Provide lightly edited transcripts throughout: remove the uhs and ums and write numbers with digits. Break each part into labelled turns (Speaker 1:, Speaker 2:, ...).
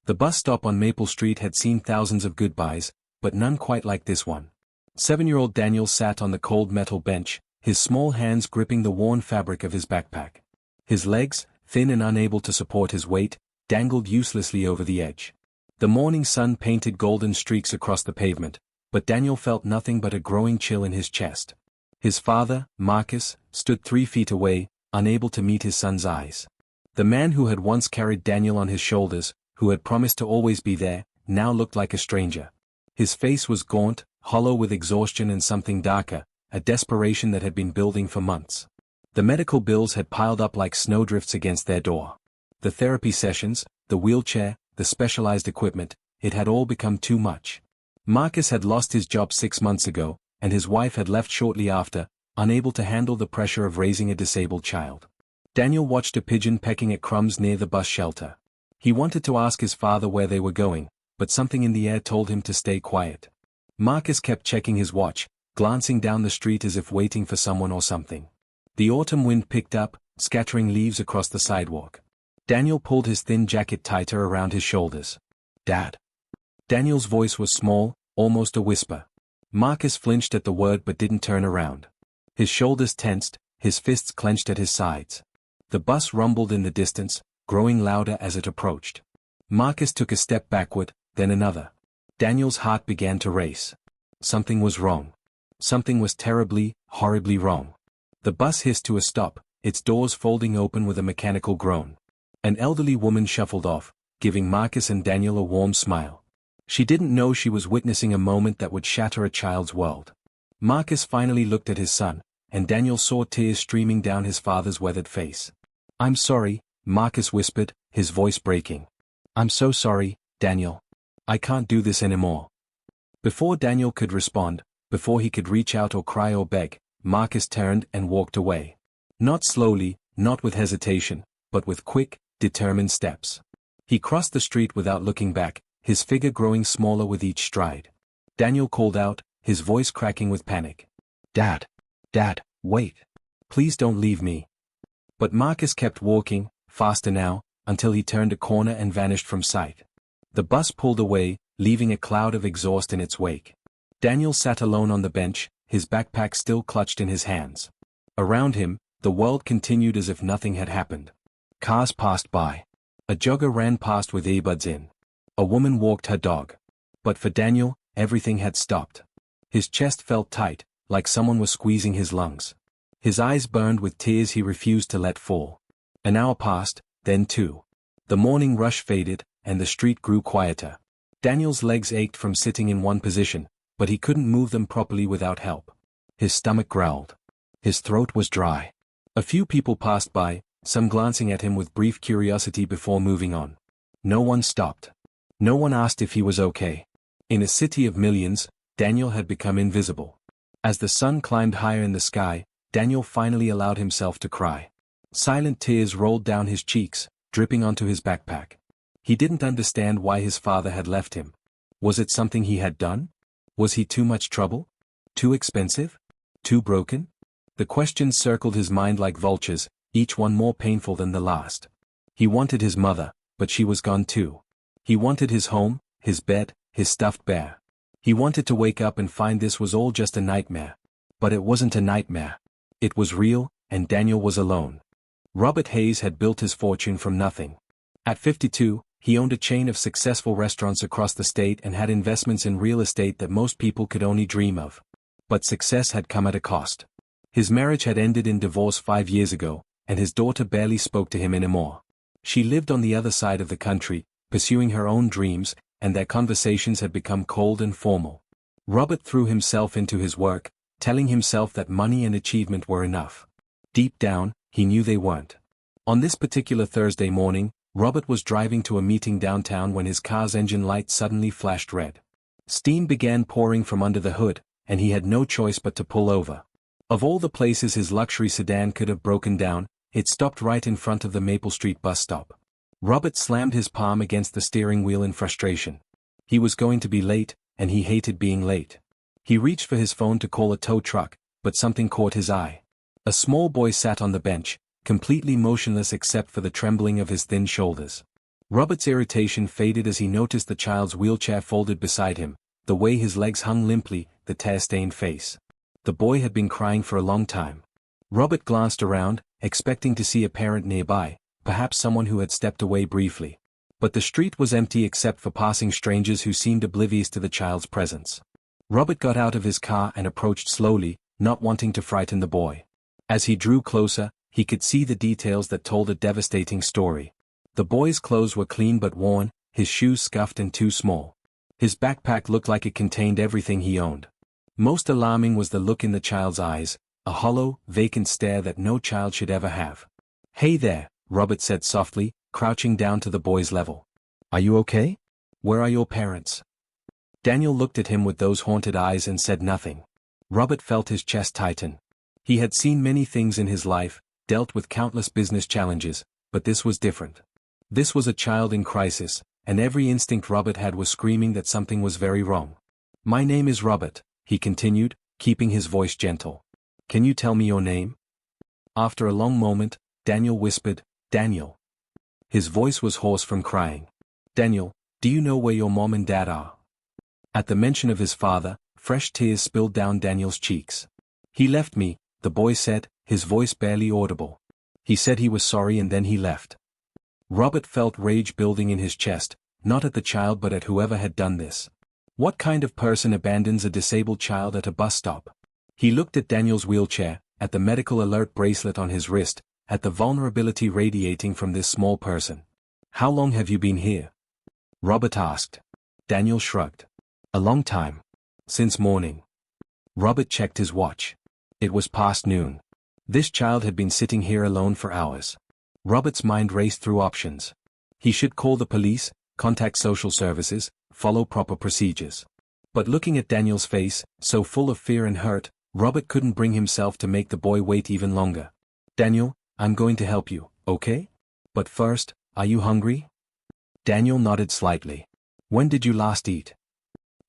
Speaker 1: The bus stop on Maple Street had seen thousands of goodbyes, but none quite like this one. 7-year-old Daniel sat on the cold metal bench, his small hands gripping the worn fabric of his backpack. His legs, thin and unable to support his weight, dangled uselessly over the edge. The morning sun painted golden streaks across the pavement, but Daniel felt nothing but a growing chill in his chest. His father, Marcus, stood 3 feet away, unable to meet his son's eyes. The man who had once carried Daniel on his shoulders, who had promised to always be there, now looked like a stranger. His face was gaunt, hollow with exhaustion and something darker, a desperation that had been building for months. The medical bills had piled up like snowdrifts against their door. The therapy sessions, the wheelchair, the specialized equipment, it had all become too much. Marcus had lost his job 6 months ago, and his wife had left shortly after, unable to handle the pressure of raising a disabled child. Daniel watched a pigeon pecking at crumbs near the bus shelter. He wanted to ask his father where they were going, but something in the air told him to stay quiet. Marcus kept checking his watch, glancing down the street as if waiting for someone or something. The autumn wind picked up, scattering leaves across the sidewalk. Daniel pulled his thin jacket tighter around his shoulders. "Dad." Daniel's voice was small, almost a whisper. Marcus flinched at the word but didn't turn around. His shoulders tensed, his fists clenched at his sides. The bus rumbled in the distance, growing louder as it approached. Marcus took a step backward, then another. Daniel's heart began to race. Something was wrong. Something was terribly, horribly wrong. The bus hissed to a stop, its doors folding open with a mechanical groan. An elderly woman shuffled off, giving Marcus and Daniel a warm smile. She didn't know she was witnessing a moment that would shatter a child's world. Marcus finally looked at his son, and Daniel saw tears streaming down his father's weathered face. "I'm sorry," Marcus whispered, his voice breaking. "I'm so sorry, Daniel. I can't do this anymore." Before Daniel could respond, before he could reach out or cry or beg, Marcus turned and walked away. Not slowly, not with hesitation, but with quick, determined steps. He crossed the street without looking back, his figure growing smaller with each stride. Daniel called out, his voice cracking with panic. "Dad! Dad, wait! Please don't leave me." But Marcus kept walking, faster now, until he turned a corner and vanished from sight. The bus pulled away, leaving a cloud of exhaust in its wake. Daniel sat alone on the bench, his backpack still clutched in his hands. Around him, the world continued as if nothing had happened. Cars passed by. A jogger ran past with earbuds in. A woman walked her dog. But for Daniel, everything had stopped. His chest felt tight, like someone was squeezing his lungs. His eyes burned with tears he refused to let fall. An hour passed, then 2. The morning rush faded, and the street grew quieter. Daniel's legs ached from sitting in one position, but he couldn't move them properly without help. His stomach growled. His throat was dry. A few people passed by, some glancing at him with brief curiosity before moving on. No one stopped. No one asked if he was okay. In a city of millions, Daniel had become invisible. As the sun climbed higher in the sky, Daniel finally allowed himself to cry. Silent tears rolled down his cheeks, dripping onto his backpack. He didn't understand why his father had left him. Was it something he had done? Was he too much trouble? Too expensive? Too broken? The questions circled his mind like vultures, each one more painful than the last. He wanted his mother, but she was gone too. He wanted his home, his bed, his stuffed bear. He wanted to wake up and find this was all just a nightmare. But it wasn't a nightmare. It was real, and Daniel was alone. Robert Hayes had built his fortune from nothing. At 52, he owned a chain of successful restaurants across the state and had investments in real estate that most people could only dream of. But success had come at a cost. His marriage had ended in divorce 5 years ago, and his daughter barely spoke to him anymore. She lived on the other side of the country, pursuing her own dreams, and their conversations had become cold and formal. Robert threw himself into his work, telling himself that money and achievement were enough. Deep down, he knew they weren't. On this particular Thursday morning, Robert was driving to a meeting downtown when his car's engine light suddenly flashed red. Steam began pouring from under the hood, and he had no choice but to pull over. Of all the places his luxury sedan could have broken down, it stopped right in front of the Maple Street bus stop. Robert slammed his palm against the steering wheel in frustration. He was going to be late, and he hated being late. He reached for his phone to call a tow truck, but something caught his eye. A small boy sat on the bench, completely motionless except for the trembling of his thin shoulders. Robert's irritation faded as he noticed the child's wheelchair folded beside him, the way his legs hung limply, the tear-stained face. The boy had been crying for a long time. Robert glanced around, expecting to see a parent nearby, perhaps someone who had stepped away briefly. But the street was empty except for passing strangers who seemed oblivious to the child's presence. Robert got out of his car and approached slowly, not wanting to frighten the boy. As he drew closer, he could see the details that told a devastating story. The boy's clothes were clean but worn, his shoes scuffed and too small. His backpack looked like it contained everything he owned. Most alarming was the look in the child's eyes, a hollow, vacant stare that no child should ever have. "Hey there," Robert said softly, crouching down to the boy's level. "Are you okay? Where are your parents?" Daniel looked at him with those haunted eyes and said nothing. Robert felt his chest tighten. He had seen many things in his life, dealt with countless business challenges, but this was different. This was a child in crisis, and every instinct Robert had was screaming that something was very wrong. "My name is Robert," he continued, keeping his voice gentle. "Can you tell me your name?" After a long moment, Daniel whispered, "Daniel." His voice was hoarse from crying. "Daniel, do you know where your mom and dad are?" At the mention of his father, fresh tears spilled down Daniel's cheeks. "He left me," the boy said, his voice barely audible. "He said he was sorry and then he left." Robert felt rage building in his chest, not at the child but at whoever had done this. What kind of person abandons a disabled child at a bus stop? He looked at Daniel's wheelchair, at the medical alert bracelet on his wrist, at the vulnerability radiating from this small person. "How long have you been here?" Robert asked. Daniel shrugged. "A long time. Since morning." Robert checked his watch. It was past noon. This child had been sitting here alone for hours. Robert's mind raced through options. He should call the police, contact social services, follow proper procedures. But looking at Daniel's face, so full of fear and hurt, Robert couldn't bring himself to make the boy wait even longer. "Daniel, I'm going to help you, okay? But first, are you hungry?" Daniel nodded slightly. "When did you last eat?"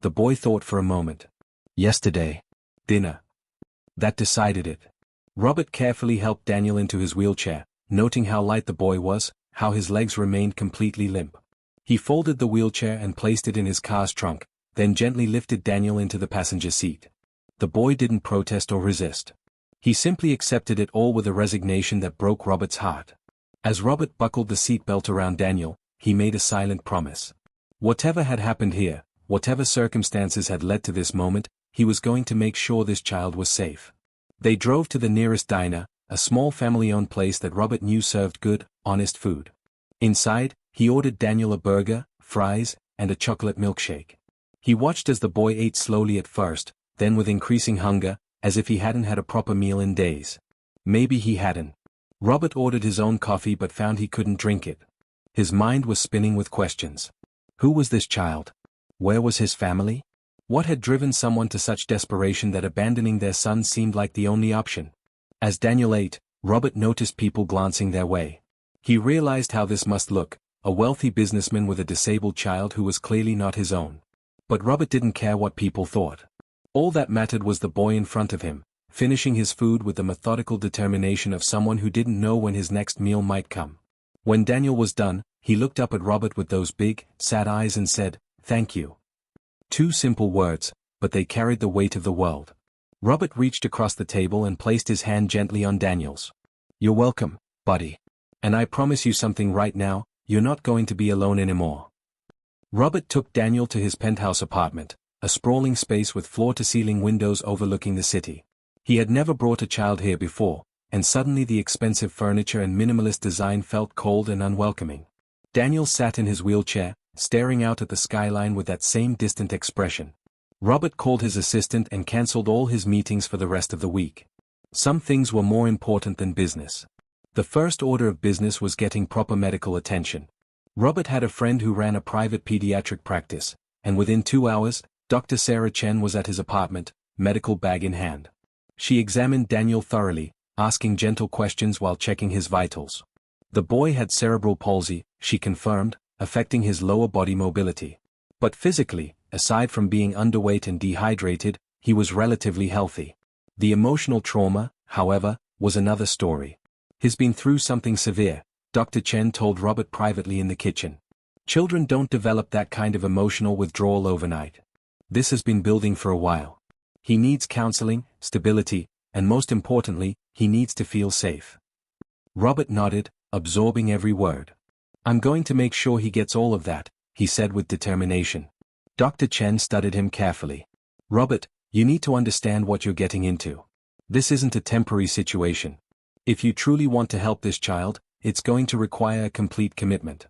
Speaker 1: The boy thought for a moment. "Yesterday. Dinner." That decided it. Robert carefully helped Daniel into his wheelchair, noting how light the boy was, how his legs remained completely limp. He folded the wheelchair and placed it in his car's trunk, then gently lifted Daniel into the passenger seat. The boy didn't protest or resist. He simply accepted it all with a resignation that broke Robert's heart. As Robert buckled the seatbelt around Daniel, he made a silent promise. Whatever had happened here, whatever circumstances had led to this moment, he was going to make sure this child was safe. They drove to the nearest diner, a small family-owned place that Robert knew served good, honest food. Inside, he ordered Daniel a burger, fries, and a chocolate milkshake. He watched as the boy ate slowly at first, then with increasing hunger, as if he hadn't had a proper meal in days. Maybe he hadn't. Robert ordered his own coffee but found he couldn't drink it. His mind was spinning with questions. Who was this child? Where was his family? What had driven someone to such desperation that abandoning their son seemed like the only option? As Daniel ate, Robert noticed people glancing their way. He realized how this must look, a wealthy businessman with a disabled child who was clearly not his own. But Robert didn't care what people thought. All that mattered was the boy in front of him, finishing his food with the methodical determination of someone who didn't know when his next meal might come. When Daniel was done, he looked up at Robert with those big, sad eyes and said, "Thank you." 2 simple words, but they carried the weight of the world. Robert reached across the table and placed his hand gently on Daniel's. "You're welcome, buddy. And I promise you something right now, you're not going to be alone anymore." Robert took Daniel to his penthouse apartment, a sprawling space with floor-to-ceiling windows overlooking the city. He had never brought a child here before, and suddenly the expensive furniture and minimalist design felt cold and unwelcoming. Daniel sat in his wheelchair, staring out at the skyline with that same distant expression. Robert called his assistant and cancelled all his meetings for the rest of the week. Some things were more important than business. The first order of business was getting proper medical attention. Robert had a friend who ran a private pediatric practice, and within 2 hours, Dr. Sarah Chen was at his apartment, medical bag in hand. She examined Daniel thoroughly, asking gentle questions while checking his vitals. The boy had cerebral palsy, she confirmed, affecting his lower body mobility. But physically, aside from being underweight and dehydrated, he was relatively healthy. The emotional trauma, however, was another story. He's been through something severe, Dr. Chen told Robert privately in the kitchen. Children don't develop that kind of emotional withdrawal overnight. This has been building for a while. He needs counseling, stability, and most importantly, he needs to feel safe. Robert nodded, absorbing every word. I'm going to make sure he gets all of that, he said with determination. Dr. Chen studied him carefully. Robert, you need to understand what you're getting into. This isn't a temporary situation. If you truly want to help this child, it's going to require a complete commitment.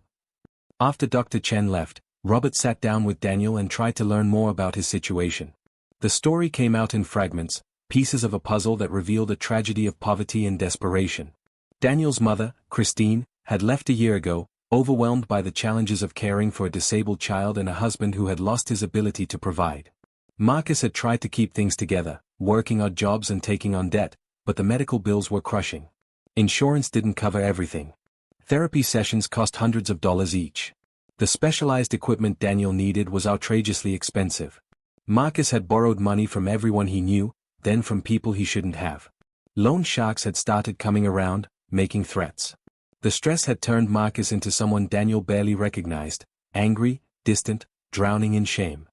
Speaker 1: After Dr. Chen left, Robert sat down with Daniel and tried to learn more about his situation. The story came out in fragments, pieces of a puzzle that revealed a tragedy of poverty and desperation. Daniel's mother, Christine, had left a year ago, overwhelmed by the challenges of caring for a disabled child and a husband who had lost his ability to provide. Marcus had tried to keep things together, working odd jobs and taking on debt, but the medical bills were crushing. Insurance didn't cover everything. Therapy sessions cost hundreds of dollars each. The specialized equipment Daniel needed was outrageously expensive. Marcus had borrowed money from everyone he knew, then from people he shouldn't have. Loan sharks had started coming around, making threats. The stress had turned Marcus into someone Daniel barely recognized, angry, distant, drowning in shame.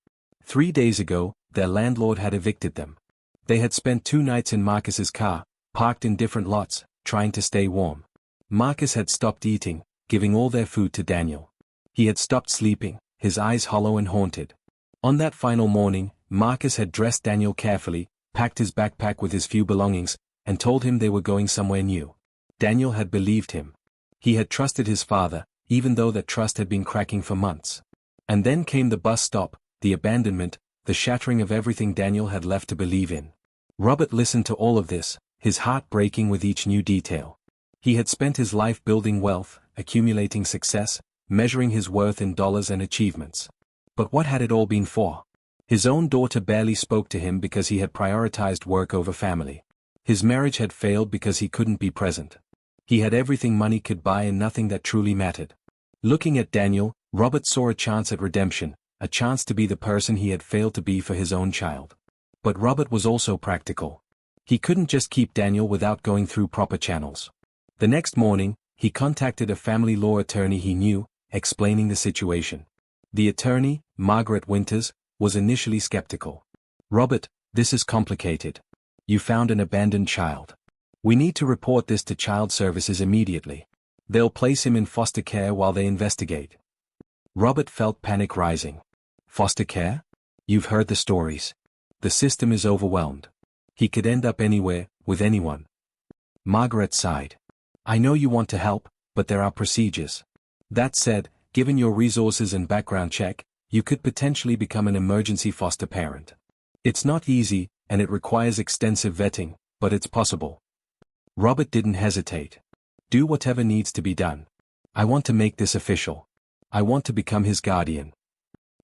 Speaker 1: 3 days ago, their landlord had evicted them. They had spent 2 nights in Marcus's car, parked in different lots, trying to stay warm. Marcus had stopped eating, giving all their food to Daniel. He had stopped sleeping, his eyes hollow and haunted. On that final morning, Marcus had dressed Daniel carefully, packed his backpack with his few belongings, and told him they were going somewhere new. Daniel had believed him. He had trusted his father, even though that trust had been cracking for months. And then came the bus stop, the abandonment, the shattering of everything Daniel had left to believe in. Robert listened to all of this, his heart breaking with each new detail. He had spent his life building wealth, accumulating success, measuring his worth in dollars and achievements. But what had it all been for? His own daughter barely spoke to him because he had prioritized work over family. His marriage had failed because he couldn't be present. He had everything money could buy and nothing that truly mattered. Looking at Daniel, Robert saw a chance at redemption, a chance to be the person he had failed to be for his own child. But Robert was also practical. He couldn't just keep Daniel without going through proper channels. The next morning, he contacted a family law attorney he knew, explaining the situation. The attorney, Margaret Winters, was initially skeptical. Robert, this is complicated. You found an abandoned child. We need to report this to Child Services immediately. They'll place him in foster care while they investigate. Robert felt panic rising. Foster care? You've heard the stories. The system is overwhelmed. He could end up anywhere, with anyone. Margaret sighed. I know you want to help, but there are procedures. That said, given your resources and background check, you could potentially become an emergency foster parent. It's not easy, and it requires extensive vetting, but it's possible. Robert didn't hesitate. Do whatever needs to be done. I want to make this official. I want to become his guardian.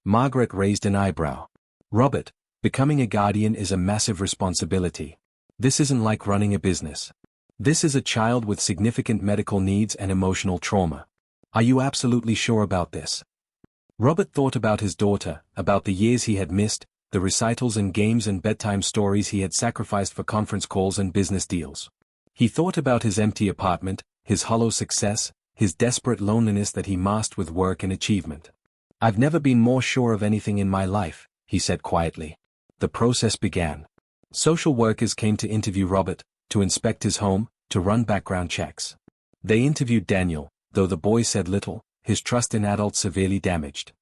Speaker 1: Margaret raised an eyebrow. Robert, becoming a guardian is a massive responsibility. This isn't like running a business. This is a child with significant medical needs and emotional trauma. Are you absolutely sure about this? Robert thought about his daughter, about the years he had missed, the recitals and games and bedtime stories he had sacrificed for conference calls and business deals. He thought about his empty apartment, his hollow success, his desperate loneliness that he masked with work and achievement. I've never been more sure of anything in my life, he said quietly. The process began. Social workers came to interview Robert, to inspect his home, to run background checks. They interviewed Daniel, though the boy said little, his trust in adults severely damaged.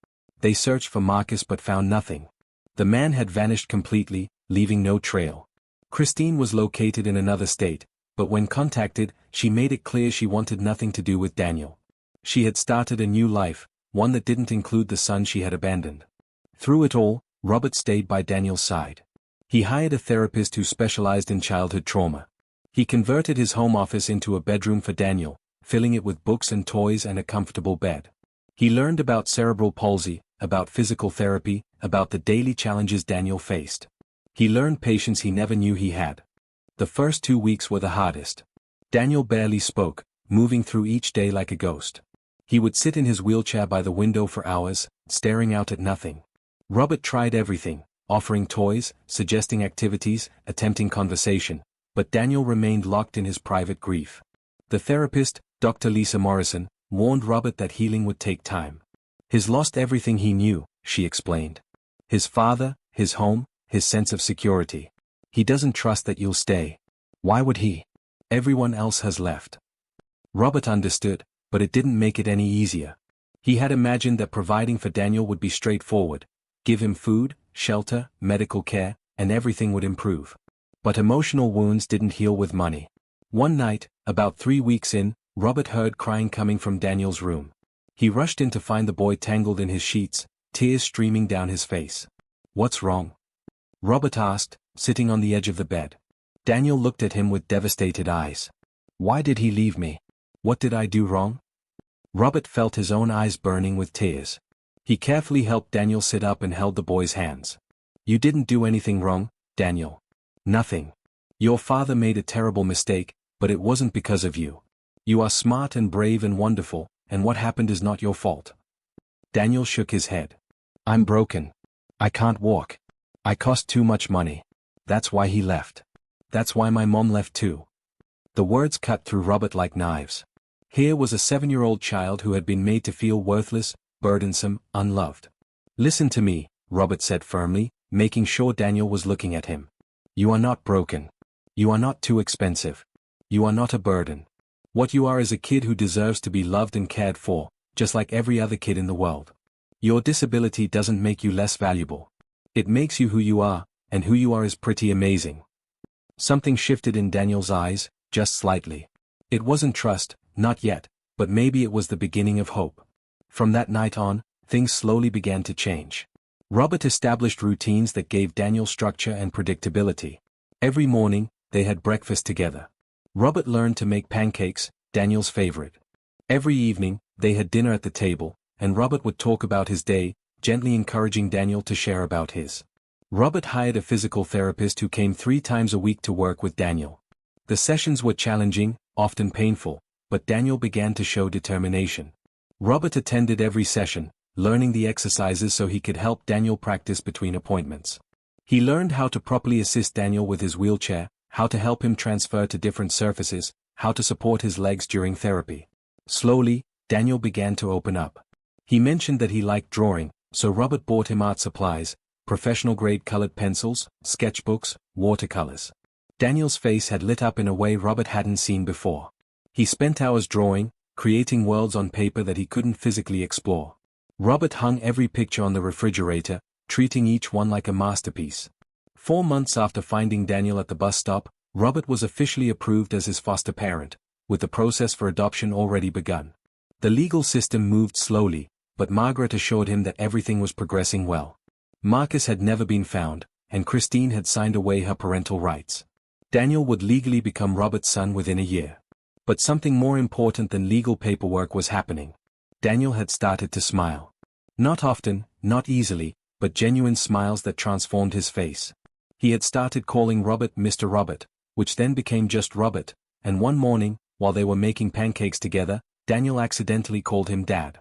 Speaker 1: They searched for Marcus but found nothing. The man had vanished completely, leaving no trail. Christine was located in another state, but when contacted, she made it clear she wanted nothing to do with Daniel. She had started a new life, one that didn't include the son she had abandoned. Through it all, Robert stayed by Daniel's side. He hired a therapist who specialized in childhood trauma. He converted his home office into a bedroom for Daniel, filling it with books and toys and a comfortable bed. He learned about cerebral palsy, about physical therapy, about the daily challenges Daniel faced. He learned patience he never knew he had. The first 2 weeks were the hardest. Daniel barely spoke, moving through each day like a ghost. He would sit in his wheelchair by the window for hours, staring out at nothing. Robert tried everything, offering toys, suggesting activities, attempting conversation, but Daniel remained locked in his private grief. The therapist, Dr. Lisa Morrison, warned Robert that healing would take time. He's lost everything he knew, she explained. His father, his home, his sense of security. He doesn't trust that you'll stay. Why would he? Everyone else has left. Robert understood, but it didn't make it any easier. He had imagined that providing for Daniel would be straightforward. Give him food, shelter, medical care, and everything would improve. But emotional wounds didn't heal with money. One night, about 3 weeks in, Robert heard crying coming from Daniel's room. He rushed in to find the boy tangled in his sheets, tears streaming down his face. "What's wrong?" Robert asked, sitting on the edge of the bed. Daniel looked at him with devastated eyes. "Why did he leave me? What did I do wrong?" Robert felt his own eyes burning with tears. He carefully helped Daniel sit up and held the boy's hands. "You didn't do anything wrong, Daniel. Nothing. Your father made a terrible mistake, but it wasn't because of you. You are smart and brave and wonderful, and what happened is not your fault." Daniel shook his head. "I'm broken. I can't walk. I cost too much money. That's why he left. That's why my mom left too." The words cut through Robert like knives. Here was a 7-year-old child who had been made to feel worthless, burdensome, unloved. "Listen to me," Robert said firmly, making sure Daniel was looking at him. "You are not broken. You are not too expensive. You are not a burden. What you are is a kid who deserves to be loved and cared for, just like every other kid in the world. Your disability doesn't make you less valuable. It makes you who you are, and who you are is pretty amazing." Something shifted in Daniel's eyes, just slightly. It wasn't trust, not yet, but maybe it was the beginning of hope. From that night on, things slowly began to change. Robert established routines that gave Daniel structure and predictability. Every morning, they had breakfast together. Robert learned to make pancakes, Daniel's favorite. Every evening, they had dinner at the table, and Robert would talk about his day, gently encouraging Daniel to share about his. Robert hired a physical therapist who came 3 times a week to work with Daniel. The sessions were challenging, often painful, but Daniel began to show determination. Robert attended every session, learning the exercises so he could help Daniel practice between appointments. He learned how to properly assist Daniel with his wheelchair, how to help him transfer to different surfaces, how to support his legs during therapy. Slowly, Daniel began to open up. He mentioned that he liked drawing, so Robert bought him art supplies, professional-grade colored pencils, sketchbooks, watercolors. Daniel's face had lit up in a way Robert hadn't seen before. He spent hours drawing, creating worlds on paper that he couldn't physically explore. Robert hung every picture on the refrigerator, treating each one like a masterpiece. 4 months after finding Daniel at the bus stop, Robert was officially approved as his foster parent, with the process for adoption already begun. The legal system moved slowly, but Margaret assured him that everything was progressing well. Marcus had never been found, and Christine had signed away her parental rights. Daniel would legally become Robert's son within a year. But something more important than legal paperwork was happening. Daniel had started to smile. Not often, not easily, but genuine smiles that transformed his face. He had started calling Robert Mr. Robert, which then became just Robert, and one morning, while they were making pancakes together, Daniel accidentally called him Dad.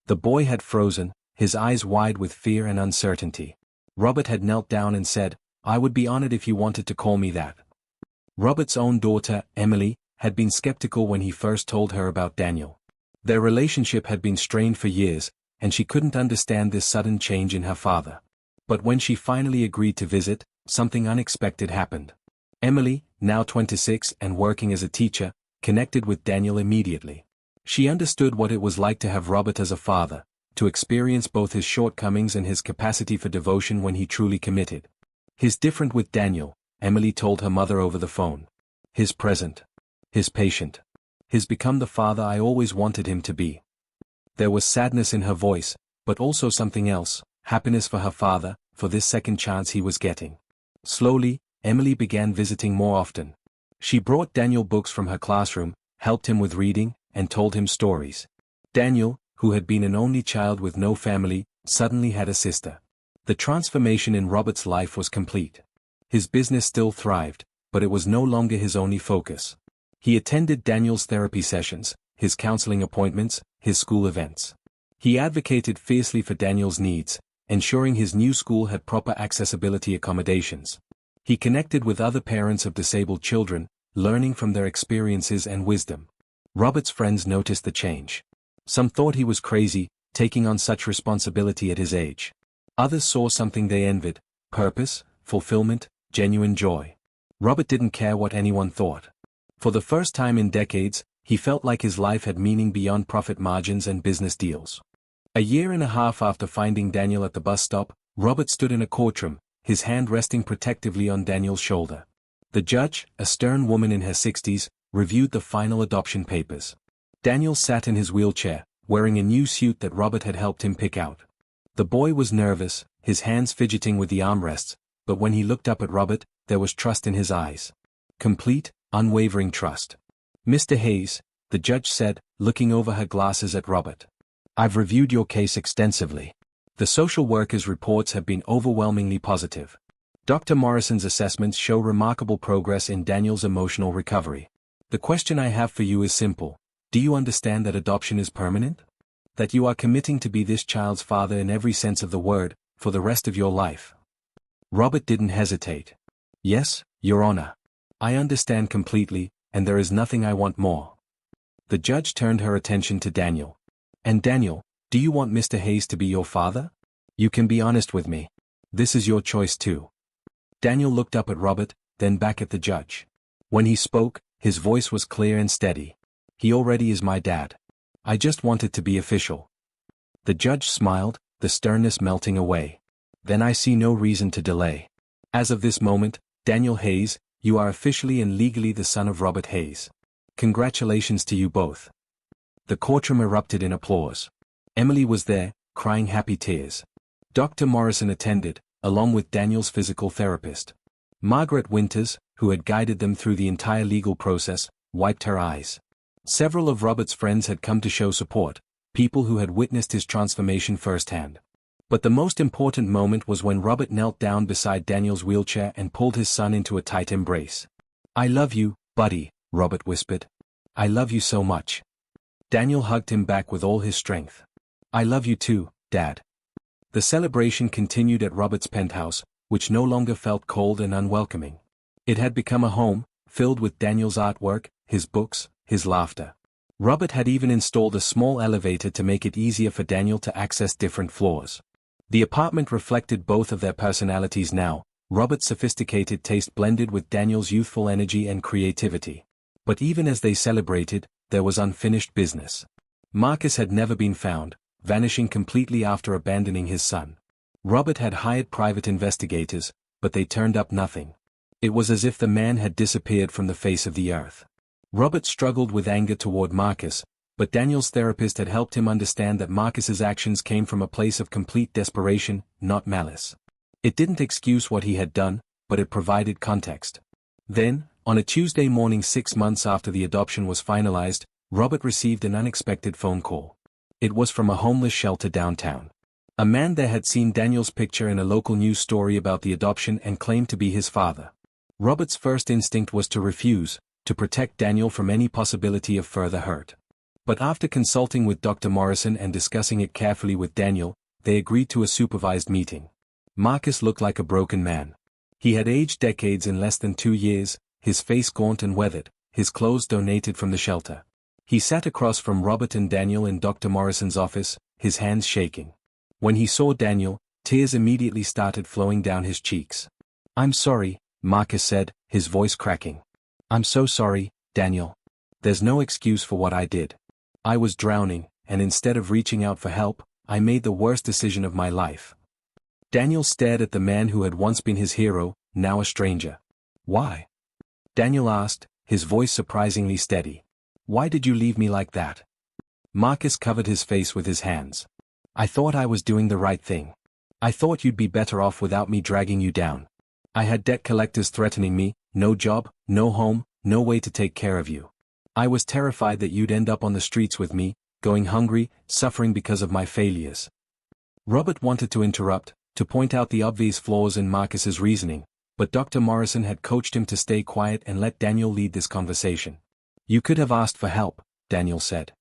Speaker 1: The boy had frozen, his eyes wide with fear and uncertainty. Robert had knelt down and said, "I would be honored if you wanted to call me that." Robert's own daughter, Emily, had been skeptical when he first told her about Daniel. Their relationship had been strained for years, and she couldn't understand this sudden change in her father. But when she finally agreed to visit, something unexpected happened. Emily, now 26 and working as a teacher, connected with Daniel immediately. She understood what it was like to have Robert as a father, to experience both his shortcomings and his capacity for devotion when he truly committed. "He's different with Daniel," Emily told her mother over the phone. "He's present. He's patient. He's become the father I always wanted him to be." There was sadness in her voice, but also something else, happiness for her father, for this second chance he was getting. Slowly, Emily began visiting more often. She brought Daniel books from her classroom, helped him with reading, and told him stories. Daniel, who had been an only child with no family, suddenly had a sister. The transformation in Robert's life was complete. His business still thrived, but it was no longer his only focus. He attended Daniel's therapy sessions, his counseling appointments, his school events. He advocated fiercely for Daniel's needs, ensuring his new school had proper accessibility accommodations. He connected with other parents of disabled children, learning from their experiences and wisdom. Robert's friends noticed the change. Some thought he was crazy, taking on such responsibility at his age. Others saw something they envied: purpose, fulfillment, genuine joy. Robert didn't care what anyone thought. For the first time in decades, he felt like his life had meaning beyond profit margins and business deals. A year and a half after finding Daniel at the bus stop, Robert stood in a courtroom, his hand resting protectively on Daniel's shoulder. The judge, a stern woman in her 60s, reviewed the final adoption papers. Daniel sat in his wheelchair, wearing a new suit that Robert had helped him pick out. The boy was nervous, his hands fidgeting with the armrests, but when he looked up at Robert, there was trust in his eyes. Complete, unwavering trust. "Mr. Hayes," the judge said, looking over her glasses at Robert. "I've reviewed your case extensively. The social worker's reports have been overwhelmingly positive. Dr. Morrison's assessments show remarkable progress in Daniel's emotional recovery. The question I have for you is simple. Do you understand that adoption is permanent? That you are committing to be this child's father in every sense of the word, for the rest of your life?" Robert didn't hesitate. "Yes, Your Honor. I understand completely, and there is nothing I want more." The judge turned her attention to Daniel. "And Daniel, do you want Mr. Hayes to be your father? You can be honest with me. This is your choice too." Daniel looked up at Robert, then back at the judge. When he spoke, his voice was clear and steady. "He already is my dad. I just want it to be official." The judge smiled, the sternness melting away. "Then I see no reason to delay. As of this moment, Daniel Hayes, you are officially and legally the son of Robert Hayes. Congratulations to you both." The courtroom erupted in applause. Emily was there, crying happy tears. Dr. Morrison attended, along with Daniel's physical therapist. Margaret Winters, who had guided them through the entire legal process, wiped her eyes. Several of Robert's friends had come to show support, people who had witnessed his transformation firsthand. But the most important moment was when Robert knelt down beside Daniel's wheelchair and pulled his son into a tight embrace. "I love you, buddy," Robert whispered. "I love you so much." Daniel hugged him back with all his strength. "I love you too, Dad." The celebration continued at Robert's penthouse, which no longer felt cold and unwelcoming. It had become a home, filled with Daniel's artwork, his books, his laughter. Robert had even installed a small elevator to make it easier for Daniel to access different floors. The apartment reflected both of their personalities now. Robert's sophisticated taste blended with Daniel's youthful energy and creativity. But even as they celebrated, there was unfinished business. Marcus had never been found, vanishing completely after abandoning his son. Robert had hired private investigators, but they turned up nothing. It was as if the man had disappeared from the face of the earth. Robert struggled with anger toward Marcus, but Daniel's therapist had helped him understand that Marcus's actions came from a place of complete desperation, not malice. It didn't excuse what he had done, but it provided context. Then, on a Tuesday morning 6 months after the adoption was finalized, Robert received an unexpected phone call. It was from a homeless shelter downtown. A man there had seen Daniel's picture in a local news story about the adoption and claimed to be his father. Robert's first instinct was to refuse, to protect Daniel from any possibility of further hurt. But after consulting with Dr. Morrison and discussing it carefully with Daniel, they agreed to a supervised meeting. Marcus looked like a broken man. He had aged decades in less than 2 years, his face gaunt and weathered, his clothes donated from the shelter. He sat across from Robert and Daniel in Dr. Morrison's office, his hands shaking. When he saw Daniel, tears immediately started flowing down his cheeks. "I'm sorry," Marcus said, his voice cracking. "I'm so sorry, Daniel. There's no excuse for what I did. I was drowning, and instead of reaching out for help, I made the worst decision of my life." Daniel stared at the man who had once been his hero, now a stranger. "Why?" Daniel asked, his voice surprisingly steady. "Why did you leave me like that?" Marcus covered his face with his hands. "I thought I was doing the right thing. I thought you'd be better off without me dragging you down. I had debt collectors threatening me, no job, no home, no way to take care of you. I was terrified that you'd end up on the streets with me, going hungry, suffering because of my failures." Robert wanted to interrupt, to point out the obvious flaws in Marcus's reasoning, but Dr. Morrison had coached him to stay quiet and let Daniel lead this conversation. "You could have asked for help," Daniel said.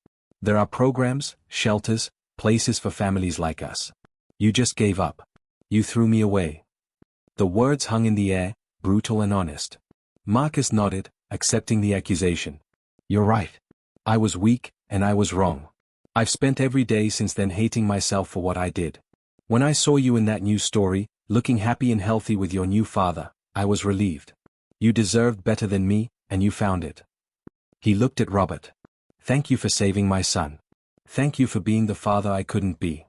Speaker 1: "There are programs, shelters, places for families like us. You just gave up. You threw me away." The words hung in the air, brutal and honest. Marcus nodded, accepting the accusation. "You're right. I was weak, and I was wrong. I've spent every day since then hating myself for what I did. When I saw you in that new story, looking happy and healthy with your new father, I was relieved. You deserved better than me, and you found it. He looked at Robert. Thank you for saving my son. Thank you for being the father I couldn't be.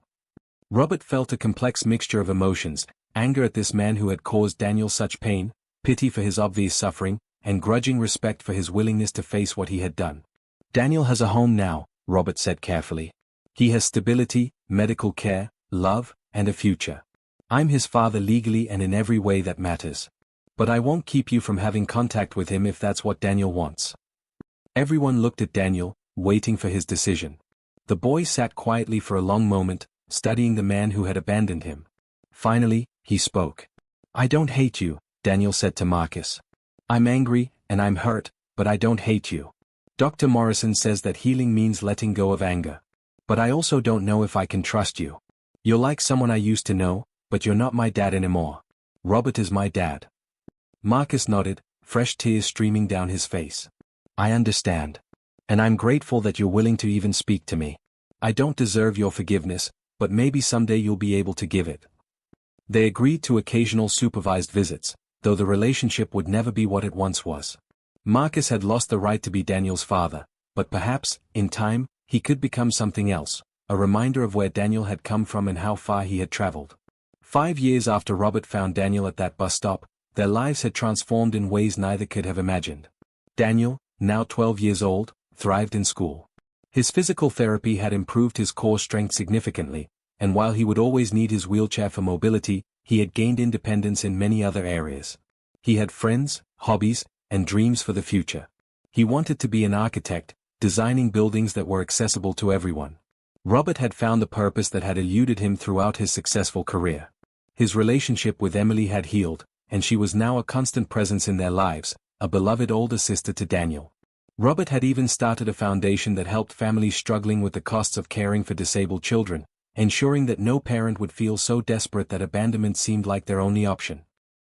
Speaker 1: Robert felt a complex mixture of emotions, anger at this man who had caused Daniel such pain, pity for his obvious suffering, and grudging respect for his willingness to face what he had done. Daniel has a home now, Robert said carefully. He has stability, medical care, love, and a future. I'm his father legally and in every way that matters. But I won't keep you from having contact with him if that's what Daniel wants. Everyone looked at Daniel, waiting for his decision. The boy sat quietly for a long moment, studying the man who had abandoned him. Finally, he spoke. I don't hate you, Daniel said to Marcus. I'm angry, and I'm hurt, but I don't hate you. Dr. Morrison says that healing means letting go of anger. But I also don't know if I can trust you. You're like someone I used to know, but you're not my dad anymore. Robert is my dad. Marcus nodded, fresh tears streaming down his face. I understand. And I'm grateful that you're willing to even speak to me. I don't deserve your forgiveness, but maybe someday you'll be able to give it. They agreed to occasional supervised visits, though the relationship would never be what it once was. Marcus had lost the right to be Daniel's father, but perhaps, in time, he could become something else, a reminder of where Daniel had come from and how far he had traveled. 5 years after Robert found Daniel at that bus stop, their lives had transformed in ways neither could have imagined. Daniel, now 12 years old, thrived in school. His physical therapy had improved his core strength significantly, and while he would always need his wheelchair for mobility, he had gained independence in many other areas. He had friends, hobbies, and dreams for the future. He wanted to be an architect, designing buildings that were accessible to everyone. Robert had found the purpose that had eluded him throughout his successful career. His relationship with Emily had healed, and she was now a constant presence in their lives, a beloved older sister to Daniel. Robert had even started a foundation that helped families struggling with the costs of caring for disabled children, ensuring that no parent would feel so desperate that abandonment seemed like their only option.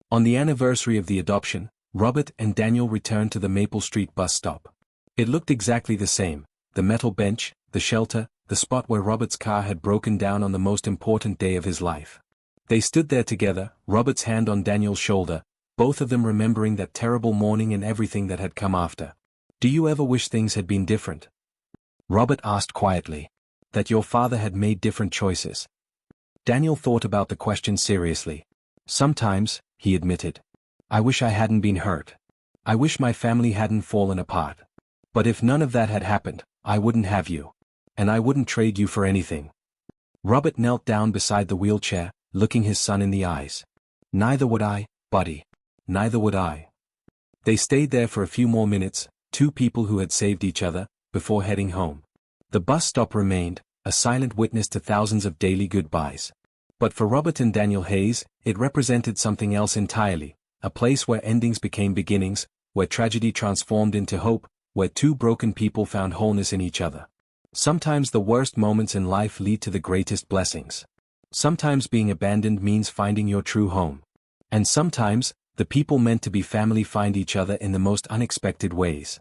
Speaker 1: On the anniversary of the adoption, Robert and Daniel returned to the Maple Street bus stop. It looked exactly the same, the metal bench, the shelter, the spot where Robert's car had broken down on the most important day of his life. They stood there together, Robert's hand on Daniel's shoulder, both of them remembering that terrible morning and everything that had come after. Do you ever wish things had been different? Robert asked quietly. That your father had made different choices. Daniel thought about the question seriously. Sometimes, he admitted. I wish I hadn't been hurt. I wish my family hadn't fallen apart. But if none of that had happened, I wouldn't have you. And I wouldn't trade you for anything. Robert knelt down beside the wheelchair, looking his son in the eyes. Neither would I, buddy. Neither would I. They stayed there for a few more minutes, two people who had saved each other, before heading home. The bus stop remained, a silent witness to thousands of daily goodbyes. But for Robert and Daniel Hayes, it represented something else entirely, a place where endings became beginnings, where tragedy transformed into hope, where two broken people found wholeness in each other. Sometimes the worst moments in life lead to the greatest blessings. Sometimes being abandoned means finding your true home. And sometimes, the people meant to be family find each other in the most unexpected ways.